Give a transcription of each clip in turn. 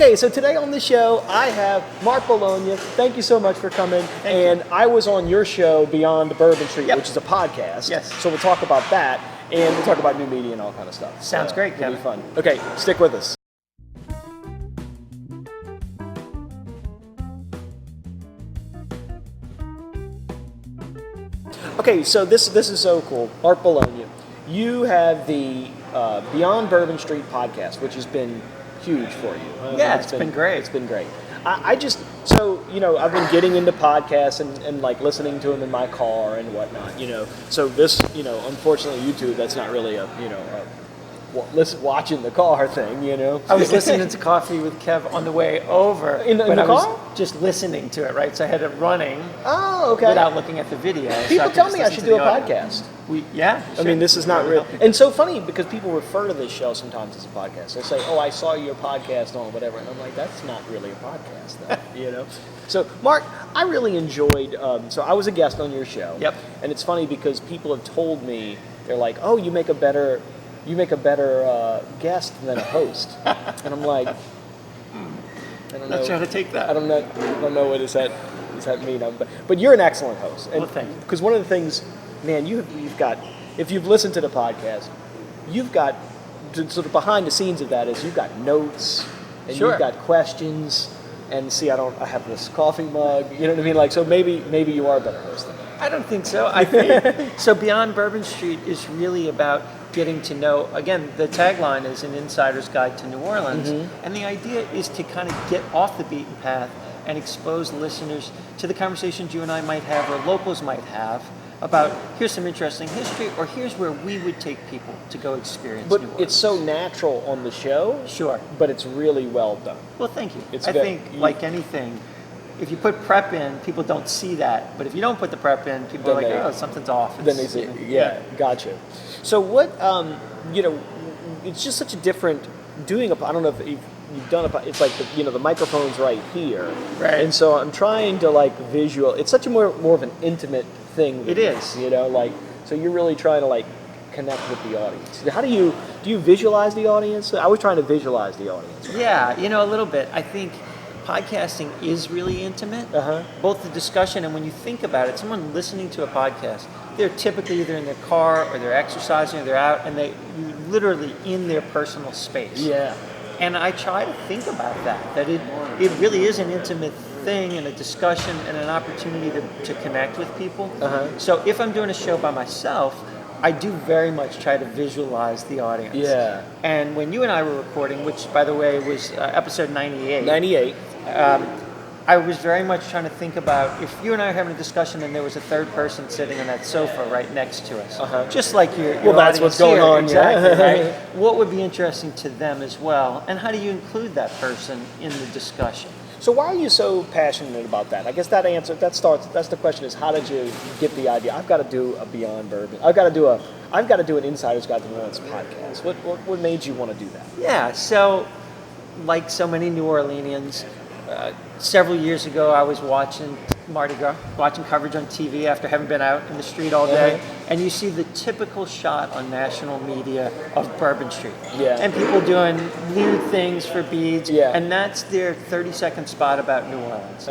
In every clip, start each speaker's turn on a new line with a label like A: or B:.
A: Okay, so today on the show, I have Mark Bologna. Thank you so much for coming.
B: Thank you.
A: I was on your show, Beyond Bourbon Street,
B: Yep.
A: which is a podcast.
B: Yes.
A: So we'll talk about that, and we'll talk about new media and all kind of stuff.
B: Sounds great,
A: It'll be
B: Kevin.
A: fun. Okay, stick with us. Okay, so this is so cool. Mark Bologna, you have the Beyond Bourbon Street podcast, which has been huge for you.
B: Yeah, it's been great.
A: It's been great. I've been getting into podcasts and like listening to them in my car and whatnot, So this, unfortunately YouTube, that's not really watching the car thing,
B: I was listening to Coffee with Kev on the way over.
A: In the
B: I
A: car?
B: was just listening to it, right? So I had it running
A: Oh, okay.
B: without looking at the video.
A: People tell me I should do a podcast.
B: I
A: mean, this is not real. And so funny because people refer to this show sometimes as a podcast. They'll say, "Oh, I saw your podcast on whatever," and I'm like, "That's not really a podcast, though." So, Mark, I really enjoyed. So I was a guest on your show.
B: Yep.
A: And it's funny because people have told me they're like, "Oh, you make a better guest than a host," and I'm like, I don't know.
B: Let's try to take that.
A: I don't know what does that mean. But you're an excellent host. And,
B: well, thank you.
A: Because one of the things, man, you've got, if you've listened to the podcast, you've got, sort of behind the scenes of that is you've got notes, and
B: Sure.
A: you've got questions, and see, I have this coffee mug, you know what I mean? Like, so maybe you are a better host than me.
B: I don't think so. I think so. Beyond Bourbon Street is really about getting to know. Again, the tagline is an insider's guide to New Orleans, and the idea is to kind of get off the beaten path and expose listeners to the conversations you and I might have, or locals might have, about here's some interesting history, or here's where we would take people to go experience New Orleans.
A: But it's so natural on the show.
B: Sure.
A: But it's really well done.
B: Well, thank you. I think, like anything, if you put prep in, people don't see that. But if you don't put the prep in, people are like, oh, something's off.
A: Then they say, yeah, gotcha. So what, it's just such a different, I don't know if you've done it's like, the microphone's right here.
B: Right.
A: And so I'm trying to it's such a more of an intimate thing.
B: It is.
A: So you're really trying to connect with the audience. How do you visualize the audience? I was trying to visualize the audience.
B: Yeah, a little bit. I think podcasting is really intimate, both the discussion and when you think about it, someone listening to a podcast, they're typically either in their car or they're exercising or they're out, and you're literally in their personal space.
A: Yeah.
B: And I try to think about that it really is an intimate thing and a discussion and an opportunity to connect with people. So if I'm doing a show by myself, I do very much try to visualize the audience.
A: Yeah.
B: And when you and I were recording, which by the way was episode 98.
A: 98.
B: I was very much trying to think about if you and I are having a discussion and there was a third person sitting on that sofa right next to us, just like your
A: that's what's going on.
B: Exactly,
A: yeah.
B: right? What would be interesting to them as well, and how do you include that person in the discussion?
A: So why are you so passionate about that? I guess that's the question is, how did you get the idea? I've got to do a Beyond Bourbon. I've got to do an Insider's Guide to New Orleans podcast. What made you want to do that?
B: Yeah, so like so many New Orleanians, several years ago I was watching Mardi Gras, watching coverage on TV after having been out in the street all day, and you see the typical shot on national media of Bourbon Street.
A: Yeah.
B: And people doing weird things for beads,
A: Yeah.
B: and that's their 30-second spot about New Orleans.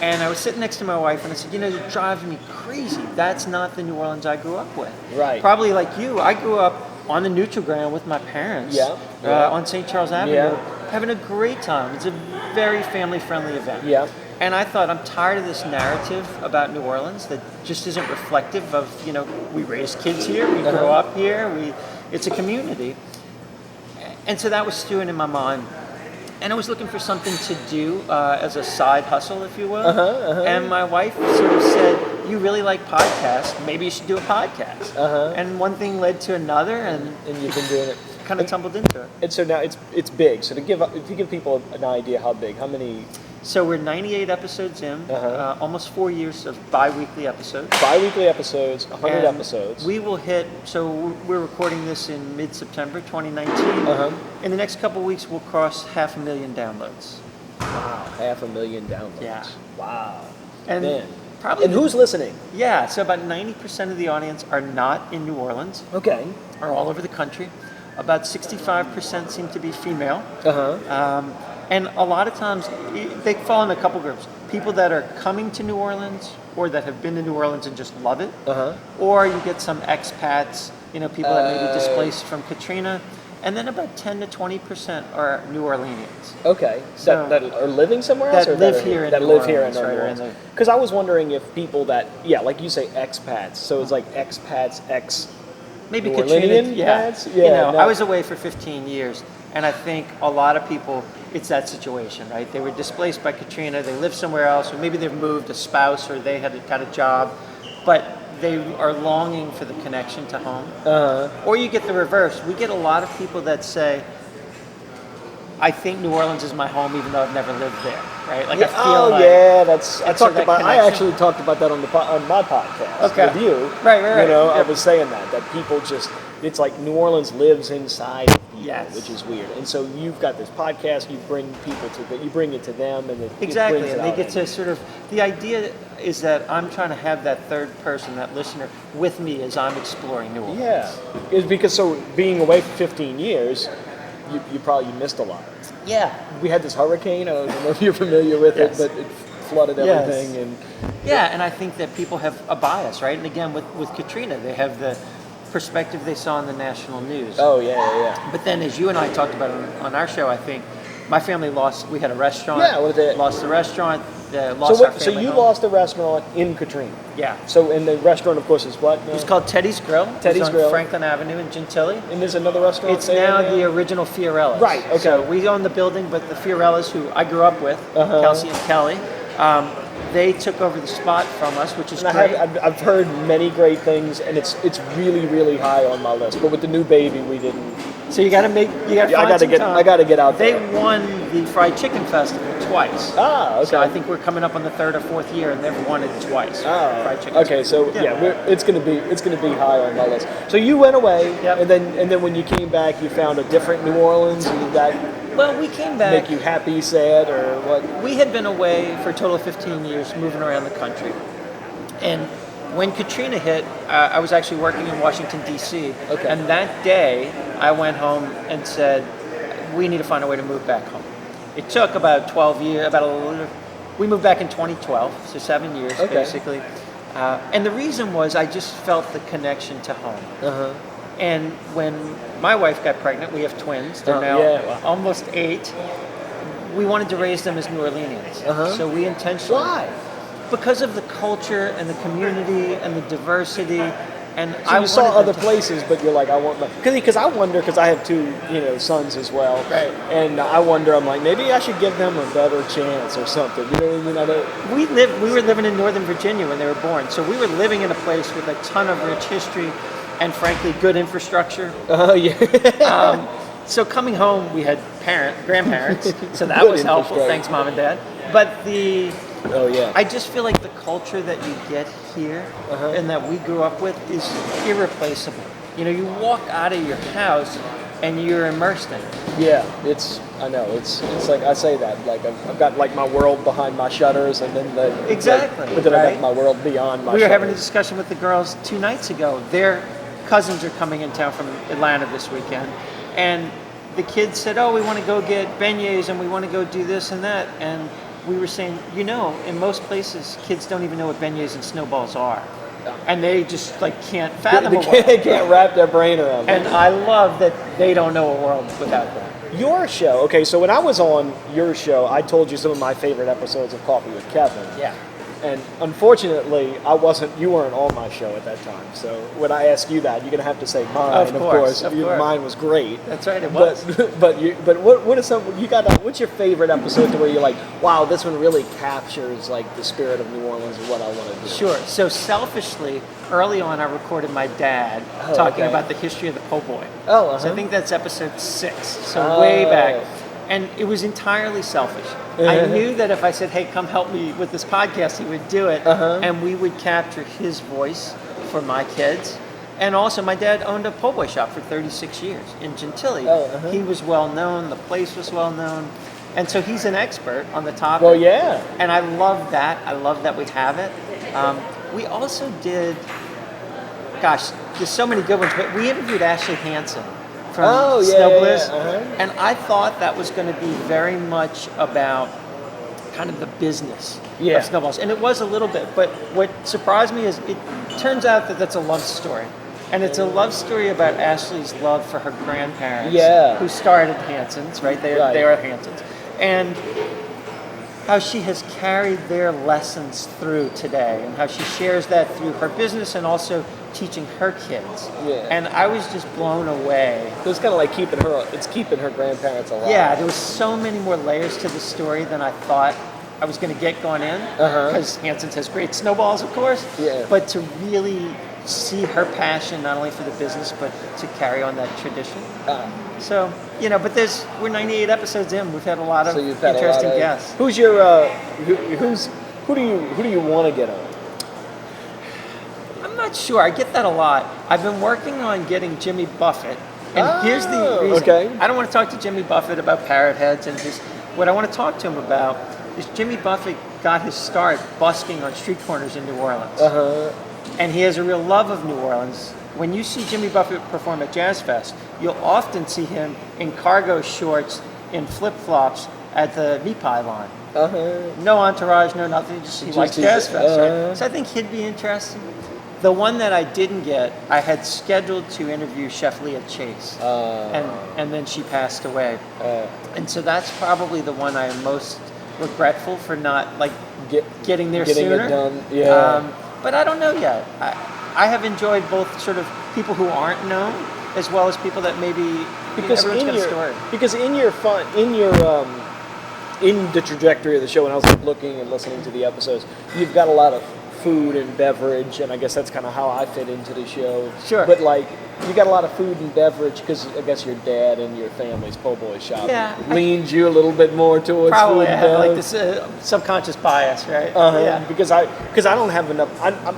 B: And I was sitting next to my wife and I said, it drives me crazy. That's not the New Orleans I grew up with.
A: Right.
B: Probably like you, I grew up on the neutral ground with my parents on St. Charles Avenue, having a great time. It's a very family-friendly event.
A: Yeah.
B: And I thought, I'm tired of this narrative about New Orleans that just isn't reflective of, we raise kids here, we grow up here, it's a community. And so that was stewing in my mind. And I was looking for something to do as a side hustle, if you will. And my wife sort of said, you really like podcasts, maybe you should do a podcast. And one thing led to another, and
A: you've been doing it.
B: Kind of tumbled into it.
A: And so now it's big. So to give people an idea how big, how many?
B: So we're 98 episodes in, almost 4 years of bi-weekly episodes.
A: Bi-weekly episodes, 100 episodes.
B: We will hit, so we're recording this in mid-September 2019. In the next couple of weeks, we'll cross 500,000 downloads.
A: Wow, 500,000 downloads.
B: Yeah.
A: Wow.
B: And
A: man.
B: Probably.
A: And who's listening?
B: Yeah, so about 90% of the audience are not in New Orleans.
A: Okay.
B: Are all over the country. About 65% seem to be female. And a lot of times, they fall in a couple groups. People that are coming to New Orleans or that have been to New Orleans and just love it. Or you get some expats, people that may be displaced from Katrina. And then about 10 to 20% are New Orleanians.
A: Okay.
B: So
A: that are living somewhere else?
B: That live here in New Orleans.
A: Because I was wondering if people that, like you say, expats. So it's like expats,
B: maybe
A: New
B: Katrina,
A: Orleanian pats?
B: I was away for 15 years, and I think a lot of people, it's that situation, right? They were displaced by Katrina, they live somewhere else, or maybe they've moved a spouse, or they had got a job, but they are longing for the connection to home. Or you get the reverse. We get a lot of people that say, I think New Orleans is my home, even though I've never lived there, right? Like I feel
A: I actually talked about that on my podcast with you.
B: Right.
A: I was saying that people just, it's like New Orleans lives inside of people, which is weird. And so you've got this podcast, you bring it to them, and
B: exactly, and they get to sort of, the idea is that I'm trying to have that third person, that listener, with me as I'm exploring New Orleans.
A: Yeah, it's because being away for 15 years, you probably missed a lot.
B: Yeah.
A: We had this hurricane, I don't know if you're familiar with it, but it flooded everything.
B: And I think that people have a bias, right? And again, with Katrina, they have the perspective they saw in the national news.
A: Oh, yeah.
B: But then as you and I talked about on our show, I think, my family we had a restaurant.
A: Yeah,
B: lost the restaurant,
A: So you lost a restaurant in Katrina.
B: Yeah.
A: So, and the restaurant, of course, is what?
B: It was called Teddy's Grill.
A: Teddy's Grill.
B: On Franklin Avenue in Gentilly.
A: And there's another restaurant
B: It's now the original Fiorella's.
A: Right, okay.
B: So we own the building, but the Fiorella's, who I grew up with, Kelsey and Kelly, they took over the spot from us, which is great.
A: I've heard many great things, and it's really, really high on my list. But with the new baby, we didn't.
B: So you got to
A: I got to get out there.
B: They won the Fried Chicken Festival twice.
A: Ah, okay.
B: So I think we're coming up on the third or fourth year, and they've won it twice. Fried Chicken.
A: Okay, so it's gonna be high on my list. So you went away, and then when you came back, you found a different New Orleans, and
B: Well, we came back.
A: Make you happy, sad, or what?
B: We had been away for a total of 15 years, moving around the country, and when Katrina hit, I was actually working in Washington, D.C., and that day I went home and said, we need to find a way to move back home. It took about 12 years, we moved back in 2012, so 7 years basically. And the reason was I just felt the connection to home. And when my wife got pregnant, we have twins, they're now almost 8, we wanted to raise them as New Orleanians. So we intentionally...
A: Why?
B: Because of the culture and the community and the diversity, and
A: so you saw other places, but you're like, I want my... Because I wonder, because I have 2, sons as well,
B: right?
A: And I wonder, I'm like, maybe I should give them a better chance or something. You know what I mean?
B: We were living in Northern Virginia when they were born, so we were living in a place with a ton of rich history, and frankly, good infrastructure.
A: Oh yeah.
B: So coming home, we had grandparents, so that was helpful. Thanks, Mom and Dad. But I just feel like the culture that you get here and that we grew up with is irreplaceable. You walk out of your house and you're immersed in it.
A: Yeah, I know. It's like I say that. Like I've got like my world behind my shutters, and then but then I got my world beyond my.
B: We were
A: shutters.
B: having a discussion with the girls 2 nights ago. Their cousins are coming in town from Atlanta this weekend, and the kids said, "Oh, we want to go get beignets and we want to go do this and that," and we were saying, in most places, kids don't even know what beignets and snowballs are. And they just can't fathom
A: They can't wrap their brain around it.
B: And I love that they don't know a world without that.
A: Your show, so when I was on your show, I told you some of my favorite episodes of Coffee with Kevin.
B: Yeah.
A: And unfortunately, you weren't on my show at that time. So when I ask you that, you're going to have to say mine, of course. Mine was great.
B: That's right, it was.
A: But what are some, what's your favorite episode to where you're like, wow, this one really captures the spirit of New Orleans and what I want to do?
B: Sure. So selfishly, early on, I recorded my dad talking about the history of the po' boy.
A: So
B: I think that's episode 6, so way back. And it was entirely selfish. I knew that if I said, hey, come help me with this podcast, he would do it. And we would capture his voice for my kids. And also, my dad owned a po' boy shop for 36 years in Gentilly. He was well known. The place was well known. And so he's an expert on the topic.
A: Well, yeah.
B: And I love that. I love that we have it. We also did, there's so many good ones, but we interviewed Ashley Hansen from Snow Bliss.
A: Uh-huh.
B: And I thought that was going to be very much about kind of the business of snowballs. And it was a little bit, but what surprised me is it turns out that that's a love story. And it's a love story about Ashley's love for her grandparents who started Hanson's, right? They are Hanson's. And how she has carried their lessons through today and how she shares that through her business and also teaching her kids.
A: Yeah.
B: And I was just blown away.
A: It was kind of like keeping her grandparents alive.
B: Yeah, there was so many more layers to the story than I thought I was going to get going in. Because Hanson's has great snowballs, of course.
A: Yeah.
B: But to really see her passion, not only for the business, but to carry on that tradition. So, but we're 98 episodes in. We've had a lot of interesting guests.
A: Who's your, who do you want to get on?
B: I'm not sure. I get that a lot. I've been working on getting Jimmy Buffett. And here's the reason.
A: Okay.
B: I don't want to talk to Jimmy Buffett about parrot heads and what I want to talk to him about is Jimmy Buffett got his start busking on street corners in New Orleans. And he has a real love of New Orleans. When you see Jimmy Buffett perform at Jazz Fest, you'll often see him in cargo shorts, in flip-flops at the meat pie line. No entourage, no nothing, just he likes Jazz Fest. Right? So I think he'd be interesting. The one that I didn't get, I had scheduled to interview Chef Leah Chase, and then she passed away. And so that's probably the one I am most regretful for not getting there sooner.
A: It done. Yeah.
B: But I don't know yet. I have enjoyed both sort of people who aren't known as well as people that maybe everyone's got a story.
A: Because in the trajectory of the show, when I was looking and listening to the episodes, you've got a lot of food and beverage, and I guess that's kind of how I fit into the show.
B: Sure.
A: But you got a lot of food and beverage because I guess your dad and your family's po' boy shop leans you a little bit more towards
B: probably
A: food and
B: I have
A: beverage.
B: this subconscious bias, right?
A: Yeah. Because I don't have enough.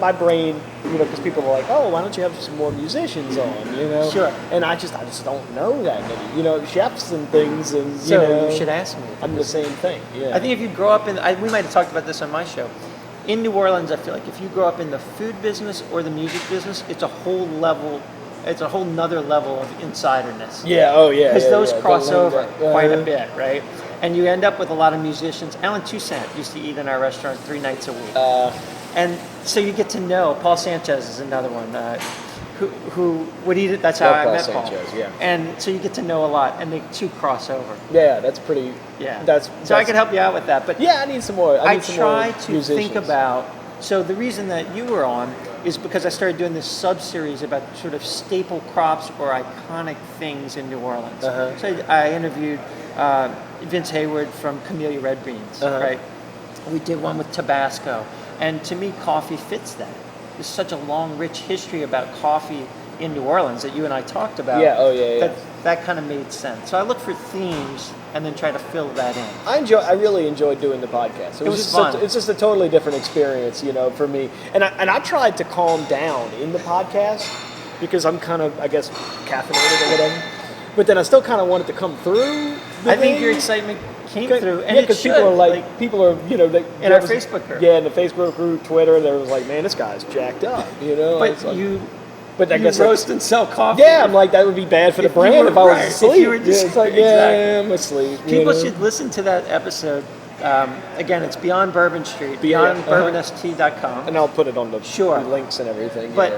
A: My brain, because people are like, oh, why don't you have some more musicians on?
B: Sure.
A: And I just don't know that many. Chefs and things, and
B: you should ask me.
A: I'm the same thing. Yeah.
B: I think if you grow up we might have talked about this on my show. In New Orleans, I feel like if you grow up in the food business or the music business, it's a whole nother level of insiderness.
A: Yeah, oh yeah.
B: Because those cross over
A: Yeah.
B: quite a bit, right? And you end up with a lot of musicians. Alan Toussaint used to eat in our restaurant 3 nights a week. And so you get to know, Paul Sanchez is another one, who would eat it. That's how I met Paul.
A: Sanchez, yeah.
B: And so you get to know a lot, and the two cross over.
A: Yeah, that's pretty.
B: Yeah. So I can help you out with that. But
A: yeah, I need some more. I
B: try to think about. So the reason that you were on is because I started doing this sub-series about sort of staple crops or iconic things in New Orleans. So I interviewed Vince Hayward from Camellia Red Beans, right? We did one with Tabasco. And to me, coffee fits that. There's such a long, rich history about coffee in New Orleans that you and I talked about.
A: Yeah.
B: That kind of made sense. So I look for themes and then try to fill that in.
A: I really enjoyed doing the podcast.
B: It was fun.
A: It's just a totally different experience, for me. And I tried to calm down in the podcast because I'm kind of, I guess, caffeinated or whatever. But then I still kind of wanted to come through.
B: I think your excitement came through, and
A: because people are
B: in our Facebook group.
A: Yeah, in the Facebook group, Twitter, there was like, man, this guy's jacked up,
B: But I guess roast and sell coffee.
A: Yeah, I'm like, that would be bad for the brand if I was asleep.
B: If you were just,
A: it's like,
B: exactly.
A: I'm asleep.
B: People should listen to that episode. Again, it's Beyond Bourbon Street, beyondbourbonst.com.
A: And I'll put it on the
B: Sure.
A: links and everything.
B: But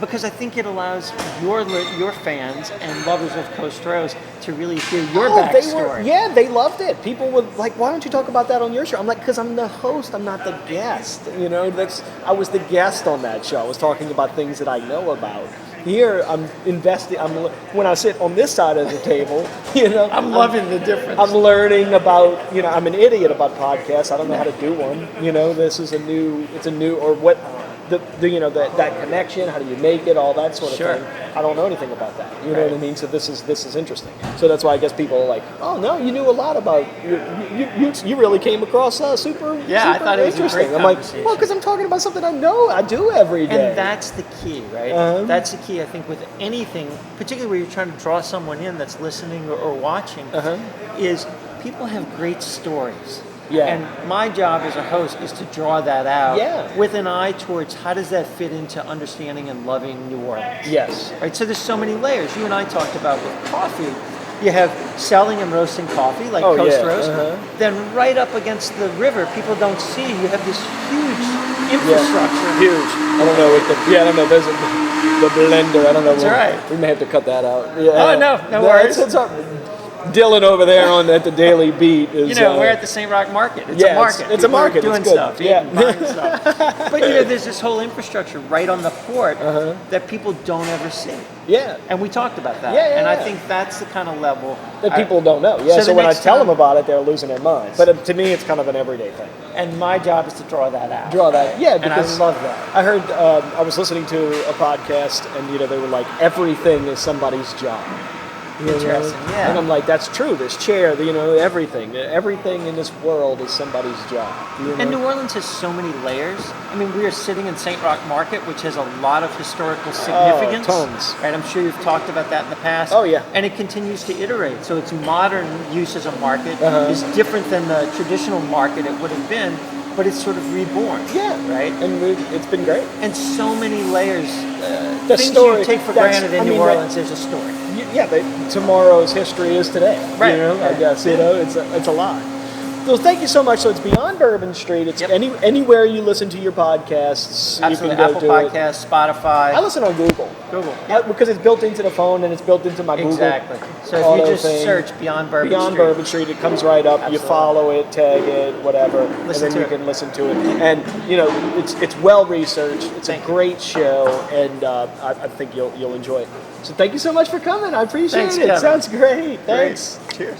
B: because I think it allows your fans and lovers of Coast Rose to really hear your backstory.
A: They loved it. People were like, why don't you talk about that on your show? I'm like, because I'm the host, I'm not the guest. I was the guest on that show. I was talking about things that I know about. Here, I'm investing. When I sit on this side of the table,
B: I'm loving the difference.
A: I'm learning about. I'm an idiot about podcasts. I don't know how to do one. This is that connection. How do you make it? All that sort of thing. I don't know anything about that. You know what I mean? So this is interesting. So that's why I guess people are like, oh no, you knew a lot about. You really came across super.
B: Yeah,
A: super
B: I thought it was
A: interesting.
B: a great
A: I'm like,
B: conversation.
A: well, because I'm talking about something I do every day.
B: And that's the key, right? That's the key, I think, with anything, particularly where you're trying to draw someone in that's listening or watching, is people have great stories.
A: Yeah.
B: And my job as a host is to draw that out
A: Yeah.
B: with an eye towards how does that fit into understanding and loving New Orleans.
A: Yes.
B: Right, so there's so many layers. You and I talked about with coffee. You have selling and roasting coffee, like
A: Oh,
B: Coast
A: yeah,
B: Roast.
A: uh-huh.
B: Then right up against the river, people don't see. You have this huge infrastructure.
A: Huge. I don't know what I don't know. There's the blender. I don't know.
B: That's right.
A: We may have to cut that out. Yeah.
B: Oh, no worries.
A: It's all right. Dylan over there at the Daily Beat is.
B: We're at the St. Roch Market. It's a market.
A: It's a
B: People are
A: market.
B: doing
A: It's good.
B: stuff,
A: Yeah.
B: eating, buying stuff. But there's this whole infrastructure right on the port that people don't ever see.
A: Yeah.
B: And we talked about that.
A: Yeah,
B: and I
A: yeah.
B: think that's the kind of level
A: That people don't know. Yeah.
B: So
A: So
B: the
A: when I
B: next
A: tell
B: time-
A: them about it, they're losing their minds. But to me, it's kind of an everyday thing.
B: And my job is to draw that out.
A: Draw that. Yeah.
B: And I
A: Because
B: love that.
A: I heard. I was listening to a podcast, and they were like, everything is somebody's job.
B: Interesting, yeah.
A: And I'm like, that's true. This chair, everything in this world is somebody's job.
B: And New Orleans has so many layers. I mean, we are sitting in St. Roch Market, which has a lot of historical significance.
A: Tons.
B: Right? I'm sure you've talked about that in the past.
A: Oh, yeah.
B: And it continues to iterate. So its modern use as a market
A: Uh-huh.
B: is different than the traditional market it would have been, but it's sort of reborn.
A: Yeah.
B: Right?
A: And it's been great.
B: And so many layers.
A: The
B: Things
A: story
B: you take for
A: that's-
B: granted in
A: I
B: New
A: mean,
B: Orleans, there's a story.
A: Yeah, tomorrow's history is today.
B: Right.
A: I guess it's a lot. So thank you so much. So it's Beyond Bourbon Street. It's
B: Yep.
A: anywhere you listen to your podcasts.
B: Absolutely.
A: You can go
B: Apple
A: do it.
B: Podcasts, Spotify.
A: I listen on Google.
B: Google.
A: Because it's built into the phone and it's built into my
B: Exactly.
A: Google.
B: So if
A: auto
B: you just
A: thing.
B: search Beyond Bourbon
A: Beyond
B: Street.
A: Bourbon Street, it comes right up.
B: Absolutely.
A: You follow it, tag it, whatever,
B: Listen
A: and
B: to
A: then you
B: it.
A: can listen to it. And it's well researched. It's
B: Thank
A: a
B: you.
A: great show, and I think you'll enjoy it. So thank you so much for coming. I appreciate
B: Thanks,
A: it.
B: Kevin.
A: Sounds great. Thanks.
B: Cheers.